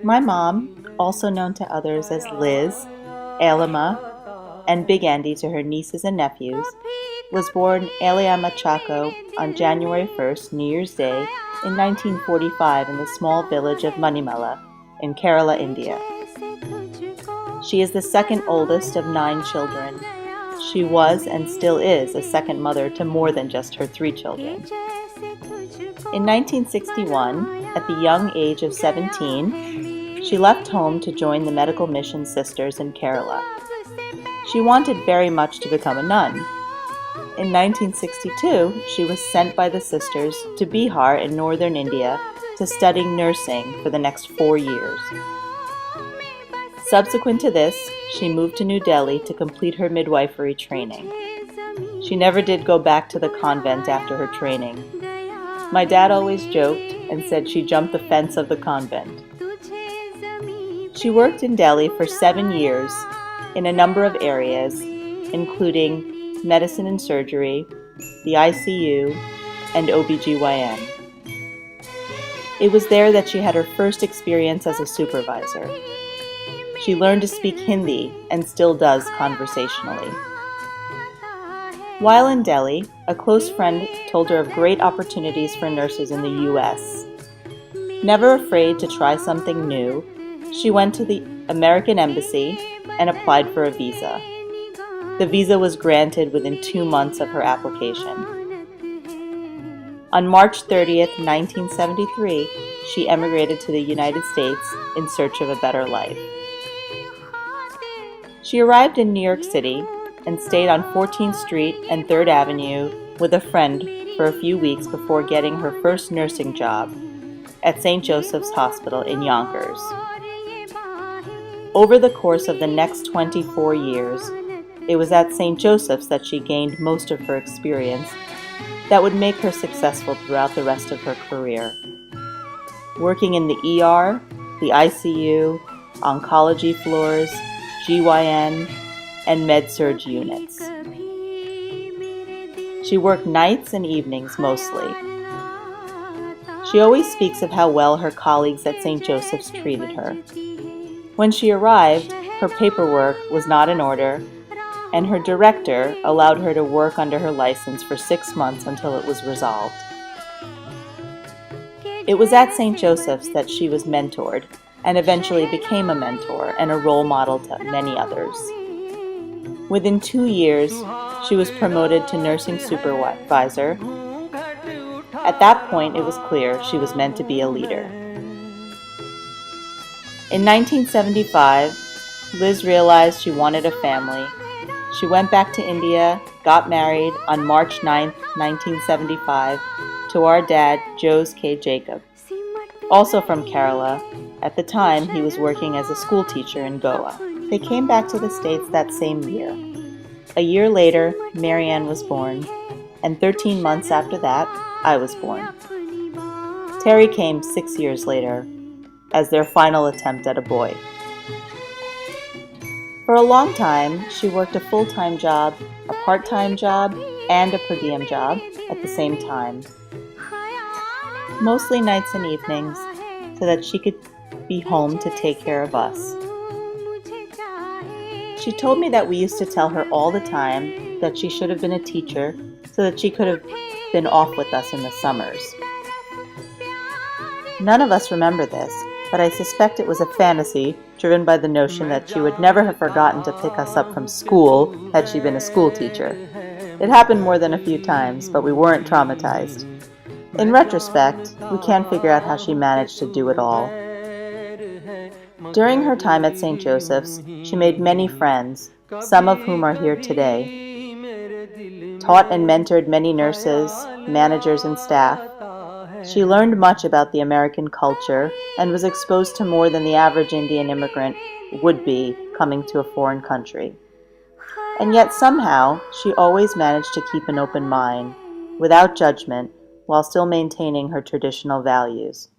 My mom, also known to others as Liz, Alima, and Big Andy to her nieces and nephews, was born Alima Chaco on January 1st, New Year's Day, in 1945 in the small village of Manimala in Kerala, India. She is the second oldest of 9 children. She was and still is a second mother to more than just her 3 children. In 1961, at the young age of 17, she left home to join the Medical Mission Sisters in Kerala. She wanted very much to become a nun. In 1962, she was sent by the sisters to Bihar in northern India to study nursing for the next 4 years. Subsequent to this, she moved to New Delhi to complete her midwifery training. She never did go back to the convent after her training. My dad always joked and said she jumped the fence of the convent. She worked in Delhi for 7 years in a number of areas, including medicine and surgery, the ICU, and OBGYN. It was there that she had her first experience as a supervisor. She learned to speak Hindi and still does conversationally. While in Delhi, a close friend told her of great opportunities for nurses in the U.S. Never afraid to try something new, she went to the American Embassy and applied for a visa. The visa was granted within 2 months of her application. On March 30th, 1973, she emigrated to the United States in search of a better life. She arrived in New York City and stayed on 14th Street and 3rd Avenue with a friend for a few weeks before getting her first nursing job at St. Joseph's Hospital in Yonkers. Over the course of the next 24 years, it was at St. Joseph's that she gained most of her experience that would make her successful throughout the rest of her career. Working in the ER, the ICU, oncology floors, GYN, and med-surg units. She worked nights and evenings mostly. She always speaks of how well her colleagues at St. Joseph's treated her. When she arrived, her paperwork was not in order, and her director allowed her to work under her license for 6 months until it was resolved. It was at St. Joseph's that she was mentored and eventually became a mentor and a role model to many others. Within 2 years, she was promoted to nursing supervisor. At that point, it was clear she was meant to be a leader. In 1975, Liz realized she wanted a family. She went back to India, got married on March 9, 1975, to our dad, Jose K. Jacob, also from Kerala. At the time, he was working as a school teacher in Goa. They came back to the States that same year. A year later, Marianne was born, and 13 months after that, I was born. Terry came 6 years later, as their final attempt at a boy. For a long time, she worked a full-time job, a part-time job, and a per diem job at the same time. Mostly nights and evenings, so that she could be home to take care of us. She told me that we used to tell her all the time that she should have been a teacher so that she could have been off with us in the summers. None of us remember this, but I suspect it was a fantasy driven by the notion that she would never have forgotten to pick us up from school had she been a school teacher. It happened more than a few times, but we weren't traumatized. In retrospect, we can't figure out how she managed to do it all. During her time at St. Joseph's, she made many friends, some of whom are here today. Taught and mentored many nurses, managers, and staff. She learned much about the American culture and was exposed to more than the average Indian immigrant would be coming to a foreign country. And yet somehow, she always managed to keep an open mind, without judgment, while still maintaining her traditional values.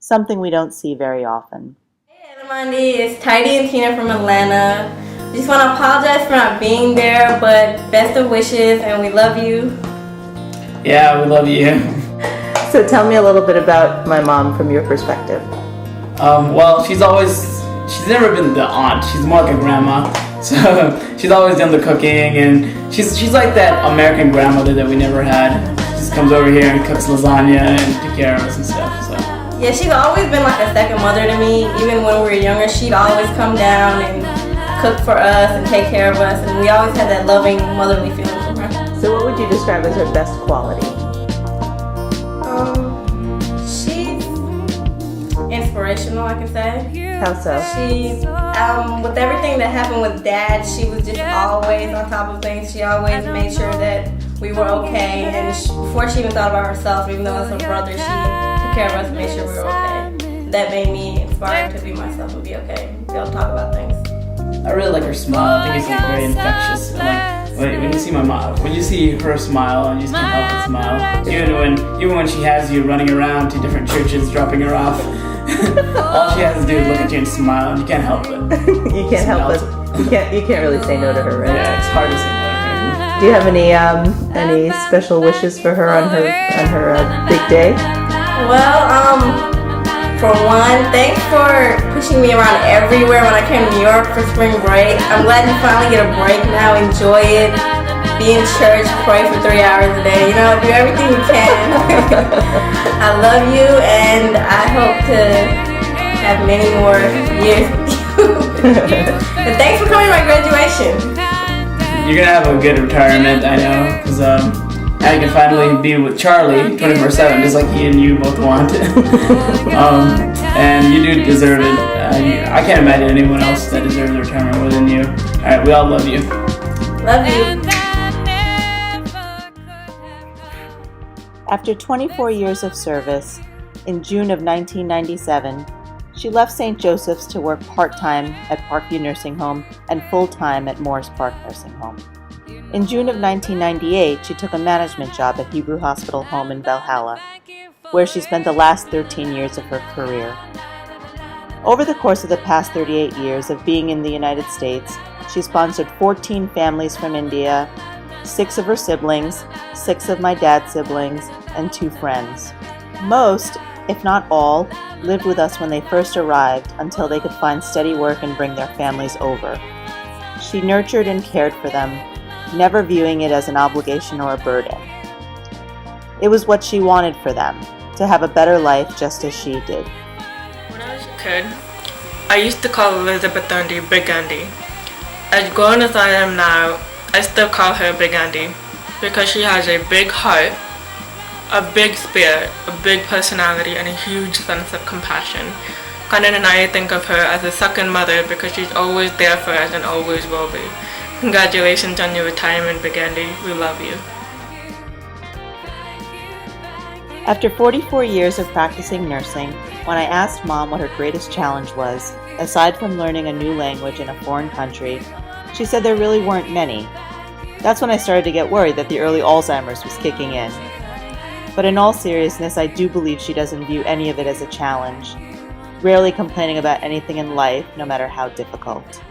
Something we don't see very often. Hey Anamandi, it's Tidy and Tina from Atlanta. We just want to apologize for not being there, but best of wishes and we love you. Yeah, we love you. So tell me a little bit about my mom from your perspective. Well, she's never been the aunt. She's more like a grandma. So she's always done the cooking, and she's like that American grandmother that we never had. She just comes over here and cooks lasagna and takes care of us and stuff. So Yeah, she's always been like a second mother to me. Even when we were younger, she'd always come down and cook for us and take care of us, and we always had that loving, motherly feeling from her. So what would you describe as her best quality? She's inspirational, I can say. How so? She, with everything that happened with Dad, she was just always on top of things. She always made sure that we were okay, and before she even thought about herself, even though it's her brother, she took care of us and made sure we were okay. That made me inspired to be myself and be okay, be able to talk about things. I really like her smile. I think it's like very infectious. When you see my mom, when you see her smile, you just can't help but smile. Even when she has you running around to different churches, dropping her off, all she has to do is look at you and smile, and you can't help it. You can't help it. You can't really say no to her, right? Yeah, it's hard to say no to her. Do you have any special wishes for her on her big day? Well, for one, thanks for pushing me around everywhere when I came to New York for spring break. I'm glad you finally get a break now. Enjoy it. Be in church, pray for 3 hours a day. Do everything you can. I love you, and I hope to have many more years with you. And thanks for coming to my graduation. You're gonna have a good retirement, I know, because now you can finally be with Charlie 24/7, just like he and you both want. And you do deserve it. I can't imagine anyone else that deserves a retirement more than you. All right, we all love you. Love you. After 24 years of service, in June of 1997, she left St. Joseph's to work part-time at Parkview Nursing Home and full-time at Morris Park Nursing Home. In June of 1998, she took a management job at Hebrew Hospital Home in Valhalla, where she spent the last 13 years of her career. Over the course of the past 38 years of being in the United States, she sponsored 14 families from India, 6 of her siblings, 6 of my dad's siblings, and 2 friends. Most, if not all, lived with us when they first arrived until they could find steady work and bring their families over. She nurtured and cared for them, never viewing it as an obligation or a burden. It was what she wanted for them, to have a better life just as she did. When I was a kid, I used to call Elizabeth Andy Big Andy. As grown as I am now, I still call her Big Andy because she has a big heart, a big spirit, a big personality, and a huge sense of compassion. Kanan and I think of her as a second mother because she's always there for us and always will be. Congratulations on your retirement, Big Andy. We love you. After 44 years of practicing nursing, when I asked Mom what her greatest challenge was, aside from learning a new language in a foreign country, she said there really weren't many. That's when I started to get worried that the early Alzheimer's was kicking in. But in all seriousness, I do believe she doesn't view any of it as a challenge, rarely complaining about anything in life, no matter how difficult.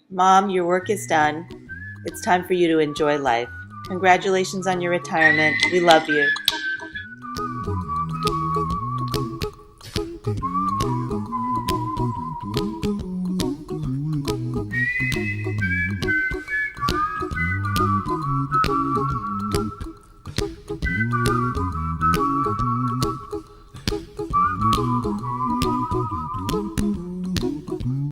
Mom, your work is done. It's time for you to enjoy life. Congratulations on your retirement. We love you.